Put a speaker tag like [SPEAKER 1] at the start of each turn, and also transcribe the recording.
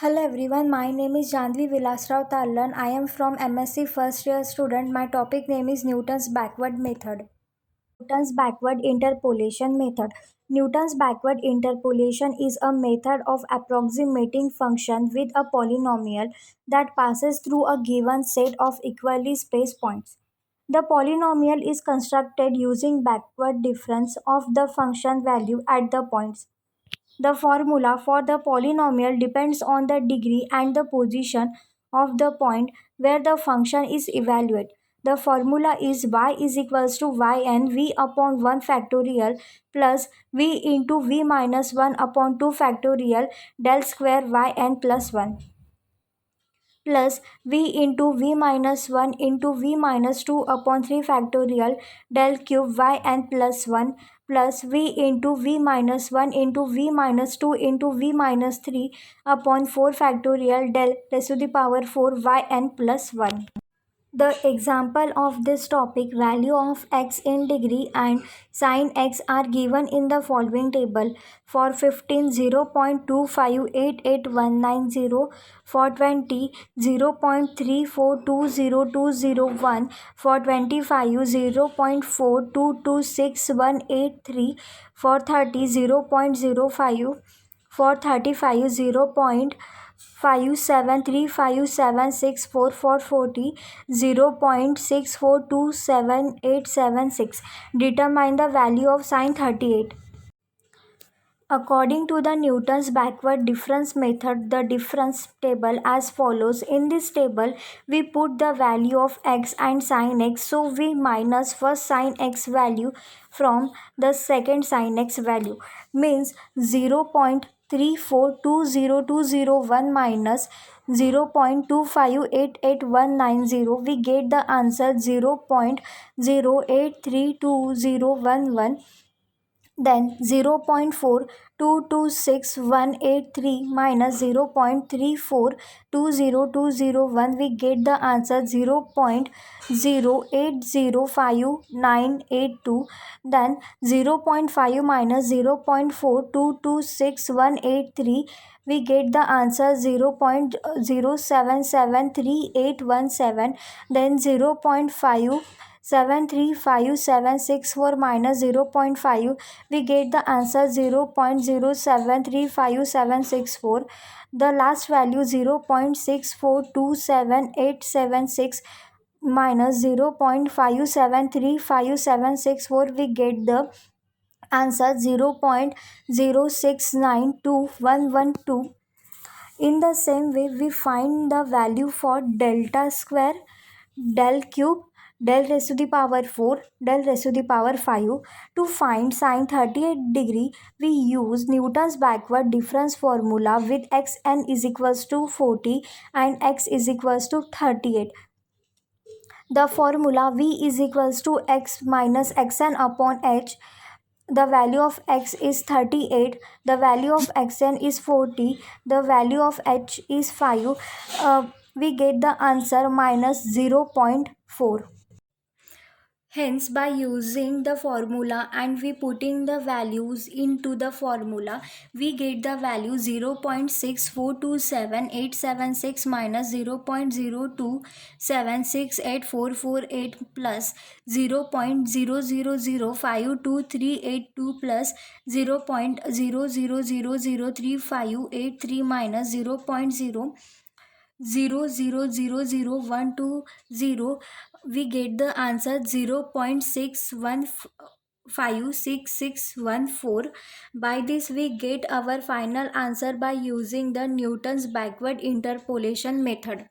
[SPEAKER 1] Hello everyone, my name is Janvi Vilasrao Tallan. I am from MSc first year student. My topic name is Newton's backward method. Newton's backward interpolation method. Newton's backward interpolation is a method of approximating function with a polynomial that passes through a given set of equally spaced points. The polynomial is constructed using backward difference of the function value at the points. The formula for the polynomial depends on the degree and the position of the point where the function is evaluated. The formula is y is equals to yn v upon 1 factorial plus v into v minus 1 upon 2 factorial del square yn plus 1 plus v into v minus 1 into v minus 2 upon 3 factorial del cube yn plus 1 plus v into v minus 1 into v minus 2 into v minus 3 upon 4 factorial del raised to the power 4 yn plus 1. The example of this topic, value of x in degree and sin x are given in the following table. For 15, 0.2588190, for 20, 0.3420201, for 25, 0.4226183, for 30, 0.05, for 35, 0.573576, for 40, 0.6427876. Determine the value of sin 38. According to the Newton's backward difference method, the difference table as follows. In this table, we put the value of x and sin x. So we minus first sin x value from the second sin x value. Means 0.3420201 minus 0.2588190. We get the answer 0.0832011. Then 0.4226183 minus 0.3420201, we get the answer 0.0805982. Then 0.5 minus 0.4226183, we get the answer 0.0773817. Then 0.5735764 minus 0.5, we get the answer 0.0735764. The last value 0.6427876 minus 0.5735764, we get the answer 0.0692112. In the same way, we find the value for delta square, del cube, del raised to the power 4, del raised to the power 5. To find sin 38 degree, we use Newton's backward difference formula with xn is equals to 40 and x is equals to 38. The formula v is equals to x minus xn upon h. The value of x is 38, the value of xn is 40, the value of h is 5. We get the answer minus 0.4. Hence, by using the formula and we putting the values into the formula, we get the value 0.6427876 minus 0.027684448 plus 0.0005238 plus 0.0000358 minus 0.0000120. We get the answer 0.6156614. By this we get our final answer by using the Newton's backward interpolation method.